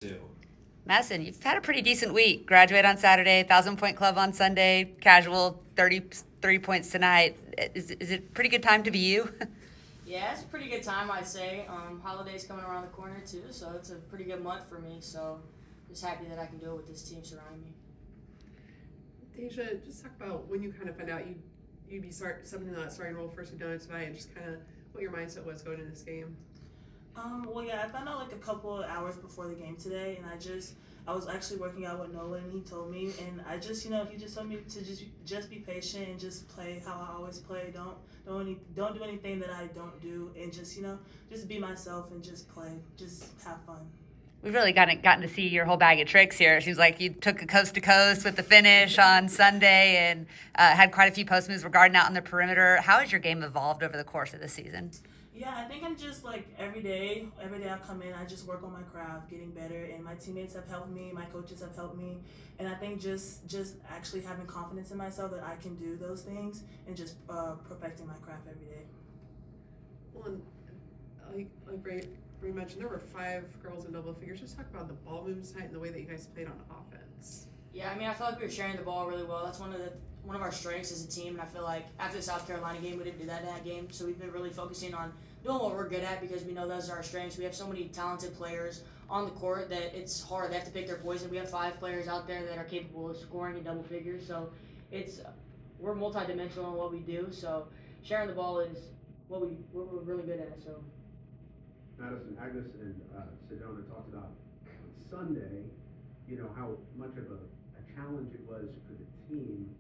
Two. Madison, you've had a pretty decent week. Graduate on Saturday, 1,000 point club on Sunday, casual 33 points tonight. Is it a pretty good time to be you? Yeah, it's a pretty good time, I'd say. Holidays coming around the corner too, so it's a pretty good month for me. So, just happy that I can do it with this team surrounding me. Deasia, just talk about when you kind of found out you'd be something in that starting role first done tonight, and just kind of what your mindset was going into this game. Well, yeah, I found out like a couple of hours before the game today, and I was actually working out with Nolan, and he told me, and I just, he just told me to just be patient and just play how I always play. Don't do anything that I don't do, and just be myself and just play, just have fun. We've really gotten to see your whole bag of tricks here. It seems like you took a coast to coast with the finish on Sunday and had quite a few post moves regarding out on the perimeter. How has your game evolved over the course of the season? Yeah, I think I'm just like every day I come in, I just work on my craft, getting better, and my teammates have helped me, my coaches have helped me, and I think just actually having confidence in myself that I can do those things and just perfecting my craft every day. Well, and like Ray mentioned, there were 5 girls in double figures. Just talk about the ball movements tonight and the way that you guys played on offense. Yeah, I mean, I feel like we were sharing the ball really well. That's one of our strengths as a team, and I feel like after the South Carolina game, we didn't do that in that game. So we've been really focusing on doing what we're good at because we know those are our strengths. We have so many talented players on the court that it's hard. They have to pick their poison. We have 5 players out there that are capable of scoring in double figures. So we're multidimensional in what we do. So sharing the ball is what we're really good at. So. Madison, Agnes, and Sedona talked about on Sunday, how much of a challenge it was for the team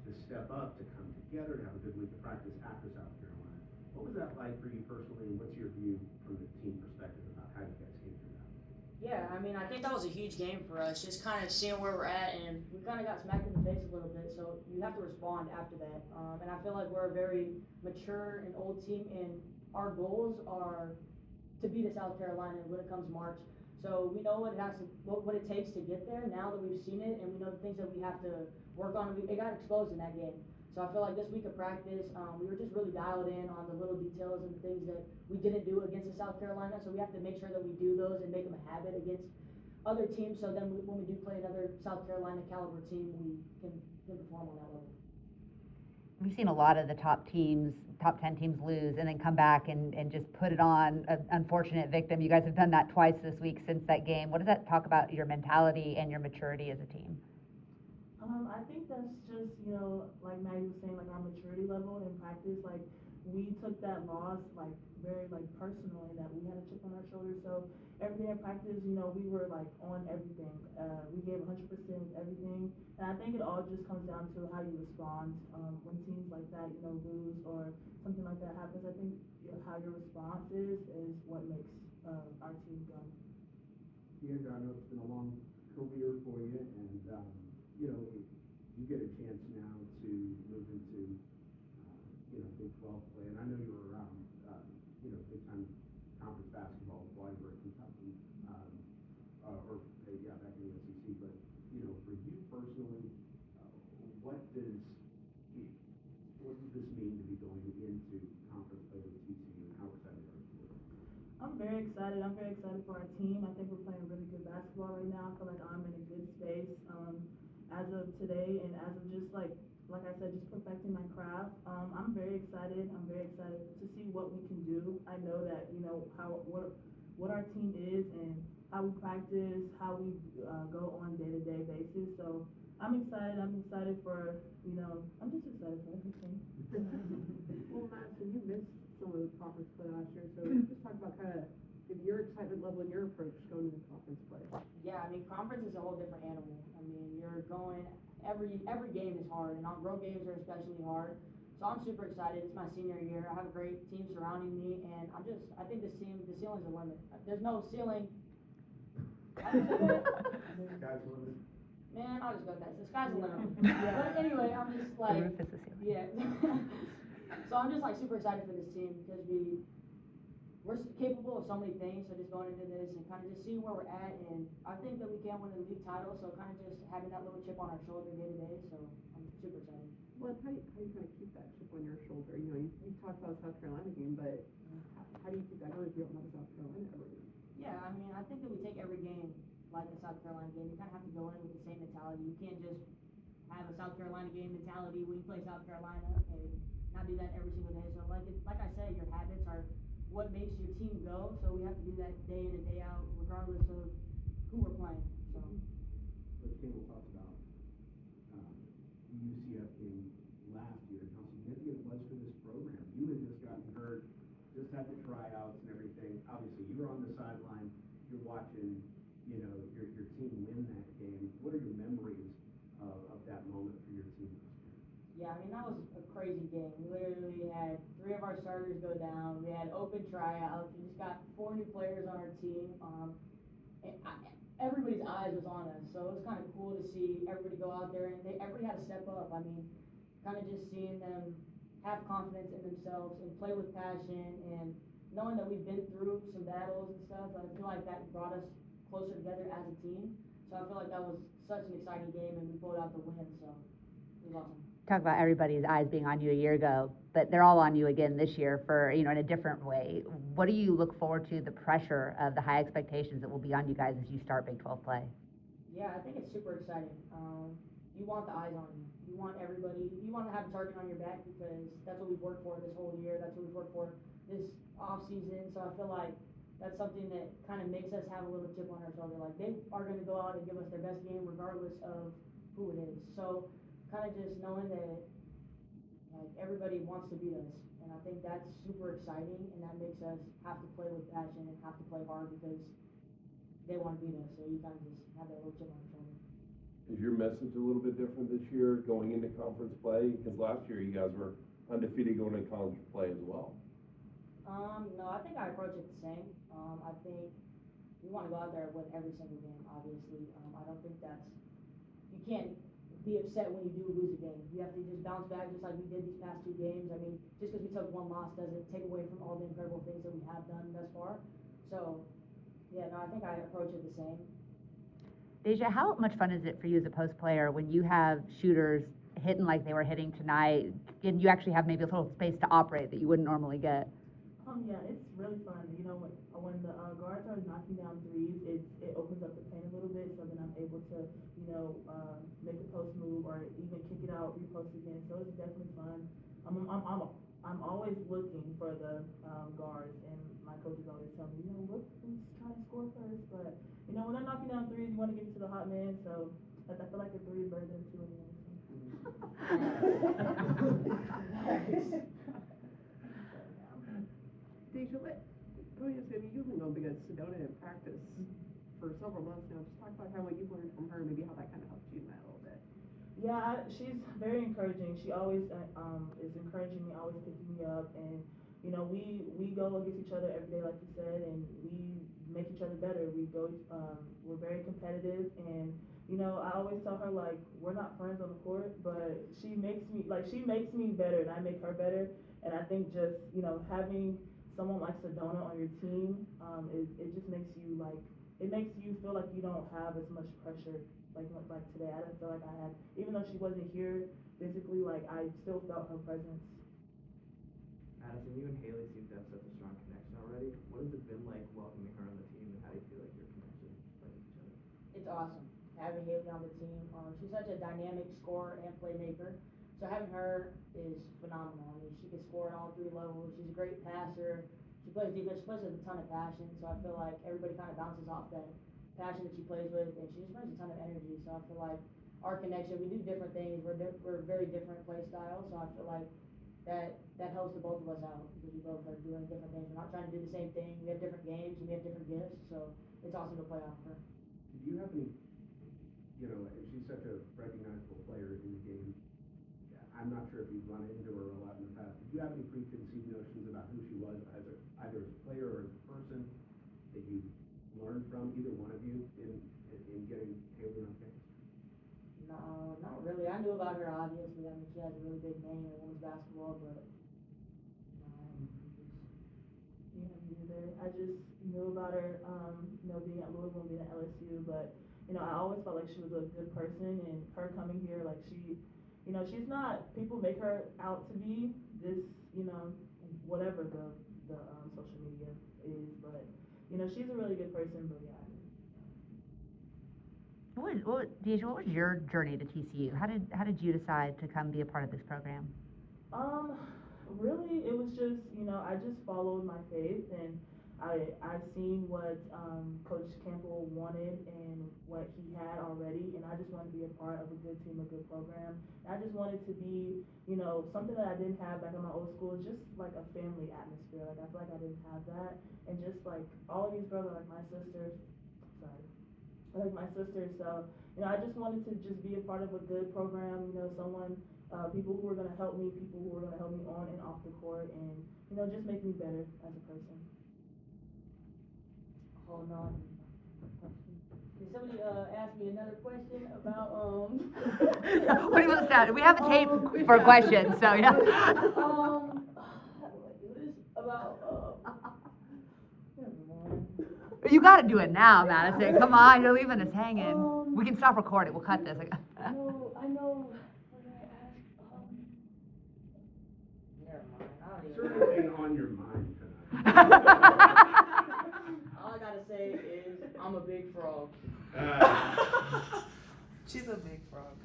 to step up, to come together, to have a good week of practice after South Carolina. What was that like for you personally, and what's your view from the team perspective about how you guys came through that? Yeah, I mean, I think that was a huge game for us, just kind of seeing where we're at, and we kind of got smacked in the face a little bit, so you have to respond after that. And I feel like we're a very mature and old team, and our goals are to beat South Carolina when it comes March. So we know what it takes to get there now that we've seen it, and we know the things that we have to work on. It got exposed in that game. So I feel like this week of practice, we were just really dialed in on the little details and the things that we didn't do against the South Carolina. So we have to make sure that we do those and make them a habit against other teams. So then when we do play another South Carolina caliber team, we can perform on that level. We've seen a lot of the top 10 teams lose and then come back and just put it on an unfortunate victim. You guys have done that twice this week since that game. What does that talk about your mentality and your maturity as a team? I think that's just, like Maggie was saying, like our maturity level in practice, like we took that loss like very like personal in that we had a chip on our shoulder. So every day in practice, we were like on everything. We gave 100% everything. And I think it all just comes down to how you respond when teams like that, lose or something like that happens. I think how your response is what makes our team go. Deasia, I know it's been a long career for you, and you get a chance now to move into Big 12 play, and I know you were around big time conference basketball while you were at Kentucky, back in the SEC. But for you personally, what does this mean to be going into conference play with TCU, and how excited are you for it? I'm very excited. I'm very excited for our team. I think we're playing really good basketball right now. I feel like I'm in a good space as of today, and as of just like I said, just perfecting my craft. I'm very excited. I'm very excited to see what we can do. I know that what our team is and how we practice, how we go on day-to-day basis. So I'm excited. I'm excited for I'm just excited for everything. Well, Madison, you missed some of the conference play last year, so just talk about kind of your excitement level and your approach going into conference play. Yeah, I mean, conference is a whole different animal. I mean, you're going every game is hard, and road games are especially hard. So I'm super excited. It's my senior year. I have a great team surrounding me, and I think the ceiling's the limit. There's no ceiling. Sky's the limit. Man, I'll just go with that. The sky's the limit. But anyway, I'm just like, The roof is the ceiling. yeah. So I'm just like super excited for this team because we're capable of so many things. So just going into this and kind of just seeing where we're at, and I think that we can win the league title. So kind of just having that little chip on our shoulder day to day. So I'm super excited. Well, how do you kind of keep that chip on your shoulder? You talked about the South Carolina game, but how do you keep that going if you don't have a South Carolina ever game? Yeah, I mean, I think that we take every game game, you kind of have to go in with the same mentality. You can't just have a South Carolina game mentality when you play South Carolina and not do that every single day. So like I said, your habits are what makes your team go. So we have to do that day in and day out, regardless of who we're playing. So. But Campbell talked about the UCF game last year and how significant it was for this program. You had just gotten hurt, just had the tryouts and everything. Obviously, you were on the sideline. You're watching, you know, your team win that game. What are your memories of that moment for your team? Yeah, I mean, that was a crazy game. We literally had 3 of our starters go down. We had open tryouts. We just got 4 new players on our team. Everybody's eyes was on us, so it was kind of cool to see everybody go out there and everybody had to step up. I mean, kind of just seeing them have confidence in themselves and play with passion, and knowing that we've been through some battles and stuff, I feel like that brought us closer together as a team. So I feel like that was such an exciting game, and we pulled out the win, so it was awesome. Talk about everybody's eyes being on you a year ago, but they're all on you again this year for, you know, in a different way. What do you look forward to, the pressure of the high expectations that will be on you guys as you start Big 12 play? Yeah, I think it's super exciting. You want the eyes on you. You want everybody, you want to have a target on your back because that's what we've worked for this whole year. That's what we've worked for this off season. So I feel like that's something that kind of makes us have a little chip on our shoulder. Like, they are going to go out and give us their best game regardless of who it is. So kind of just knowing that like everybody wants to beat us, and I think that's super exciting, and that makes us have to play with passion and have to play hard because they want to beat us. So you kind of just have that little chip on your shoulder. Is your message a little bit different this year going into conference play? Because last year you guys were undefeated going into college play as well. No, I think I approach it the same. I think we want to go out there and win every single game, obviously. I don't think you can't be upset when you do lose a game. You have to just bounce back just like we did these past 2 games. I mean, just because we took 1 loss doesn't take away from all the incredible things that we have done thus far. So, yeah, no, I think I approach it the same. Deasia, how much fun is it for you as a post player when you have shooters hitting like they were hitting tonight, and you actually have maybe a little space to operate that you wouldn't normally get? Yeah, it's really fun. You know, when the guards are knocking down threes, it opens up the paint a little bit, so then I'm able to, you know, make a post move or even kick it out, repost again. So it's definitely fun. I'm always looking for the guards, and my coaches always tell me, you know, look who's trying to score first. But you know, when they're knocking down threes, you want to get to the hot man. So I feel like a 3 is better than 2 anyway. Deasia, you've been going against Sedona in practice for several months now. Just talk about what you've learned from her, maybe how that kind of helped you in that a little bit. Yeah, she's very encouraging. She always is encouraging me, always picking me up, and you know, we go against each other every day, like you said, and we make each other better. We're very competitive, and you know, I always tell her like we're not friends on the court, but she makes me better, and I make her better. And I think just, you know, having someone like Sedona on your team, it just makes you feel like you don't have as much pressure like today. I didn't feel like I had, even though she wasn't here physically, like I still felt her presence. Madison, you and Haley seem to have such a strong connection already. What has it been like welcoming her on the team, and how do you feel like your connection with each other? It's awesome having Haley on the team. She's such a dynamic scorer and playmaker. So having her is phenomenal. I mean, she can score at all 3 levels. She's a great passer. She plays defense. She plays with a ton of passion. So I feel like everybody kind of bounces off that passion that she plays with, and she just brings a ton of energy. So I feel like our connection, we do different things. We're very different play styles. So I feel like that helps the both of us out because we both are doing different things. We're not trying to do the same thing. We have different games and we have different gifts. So it's awesome to play off her. Do you have any, you know, she's such a recognizable player in the game. I'm not sure if you've run into her a lot in the past. Did you have any preconceived notions about who she was either as a player or as a person that you learned from, either one of you, in getting Haley on campus? No, not really. I knew about her, obviously. I mean, she has a really big name in women's basketball, but Yeah, me neither. I just knew about her, you know, being at Louisville, being at LSU, but you know, I always felt like she was a good person, and her coming here, like you know, she's not, people make her out to be this, you know, whatever the social media is, but, you know, she's a really good person, but yeah. Deasia, what was your journey to TCU? How did you decide to come be a part of this program? Really, it was just, I just followed my faith, and I've seen what Coach Campbell wanted and what he had already, and I just wanted to be a part of a good team, a good program. And I just wanted to be, something that I didn't have back in my old school, just like a family atmosphere. Like, I feel like I didn't have that, and just like all of these girls are like my sisters. Like my sisters, so I just wanted to just be a part of a good program. Someone, people who are gonna help me, people who are gonna help me on and off the court, and just make me better as a person. Hold on. Can somebody ask me another question about What do you want to say? We have a tape for questions, so yeah. how do I do this? About never mind. You got to do it now, Madison. Come on, you're leaving us hanging. We can stop recording. We'll cut this. I know. What did I ask? Never mind. I don't Is even there anything on your mind tonight? All I gotta say is I'm a big frog. She's a big frog.